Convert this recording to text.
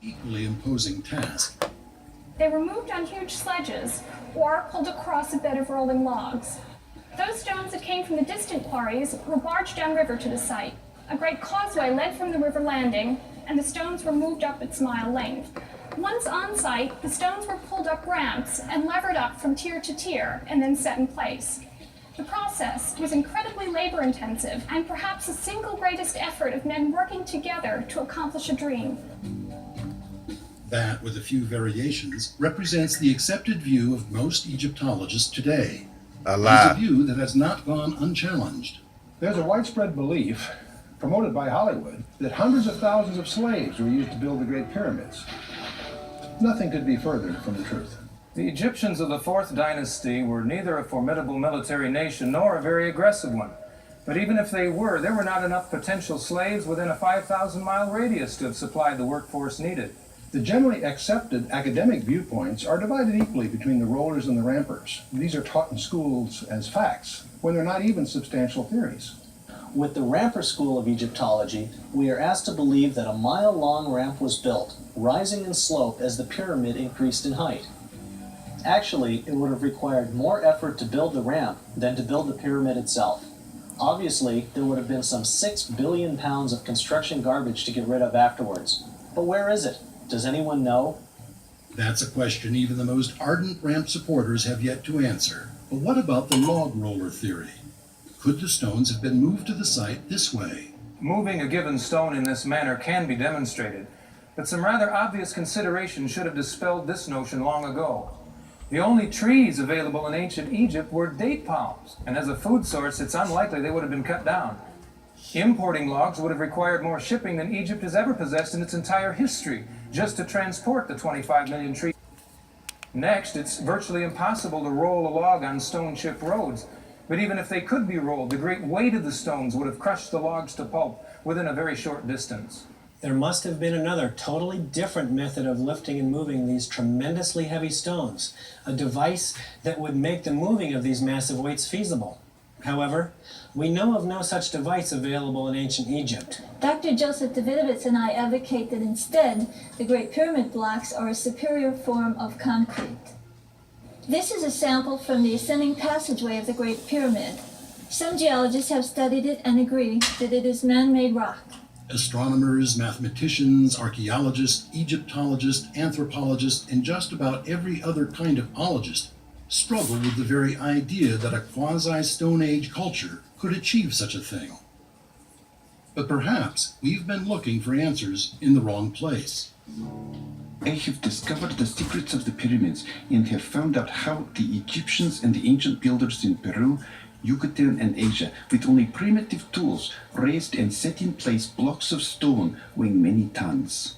Equally imposing task. They were moved on huge sledges or pulled across a bed of rolling logs. Those stones that came from the distant quarries were barged downriver to the site. A great causeway led from the river landing, and the stones were moved up its mile length. Once on site, the stones were pulled up ramps and levered up from tier to tier and then set in place. The process was incredibly labor-intensive and perhaps the single greatest effort of men working together to accomplish a dream. That, with a few variations, represents the accepted view of most Egyptologists today. It is a view that has not gone unchallenged. There's a widespread belief, promoted by Hollywood, that hundreds of thousands of slaves were used to build the Great Pyramids. Nothing could be further from the truth. The Egyptians of the 4th dynasty were neither a formidable military nation nor a very aggressive one. But even if they were, there were not enough potential slaves within a 5,000-mile radius to have supplied the workforce needed. The generally accepted academic viewpoints are divided equally between the rollers and the rampers. These are taught in schools as facts, when they're not even substantial theories. With the Ramper School of Egyptology, we are asked to believe that a mile-long ramp was built, rising in slope as the pyramid increased in height. Actually, it would have required more effort to build the ramp than to build the pyramid itself. Obviously, there would have been some 6 billion pounds of construction garbage to get rid of afterwards. But where is it? Does anyone know? That's a question even the most ardent ramp supporters have yet to answer. But what about the log roller theory? Could the stones have been moved to the site this way? Moving a given stone in this manner can be demonstrated, but some rather obvious consideration should have dispelled this notion long ago. The only trees available in ancient Egypt were date palms, and as a food source, it's unlikely they would have been cut down. Importing logs would have required more shipping than Egypt has ever possessed in its entire history, just to transport the 25 million trees. Next, it's virtually impossible to roll a log on stone-chip roads. But even if they could be rolled, the great weight of the stones would have crushed the logs to pulp within a very short distance. There must have been another totally different method of lifting and moving these tremendously heavy stones, a device that would make the moving of these massive weights feasible. However, we know of no such device available in ancient Egypt. Dr. Joseph Davidovitz and I advocate that instead, the Great Pyramid blocks are a superior form of concrete. This is a sample from the ascending passageway of the Great Pyramid. Some geologists have studied it and agree that it is man-made rock. Astronomers, mathematicians, archaeologists, Egyptologists, anthropologists, and just about every other kind of ologist struggle with the very idea that a quasi-Stone Age culture could achieve such a thing. But perhaps we've been looking for answers in the wrong place. I have discovered the secrets of the pyramids and have found out how the Egyptians and the ancient builders in Peru, Yucatan and Asia, with only primitive tools, raised and set in place blocks of stone weighing many tons.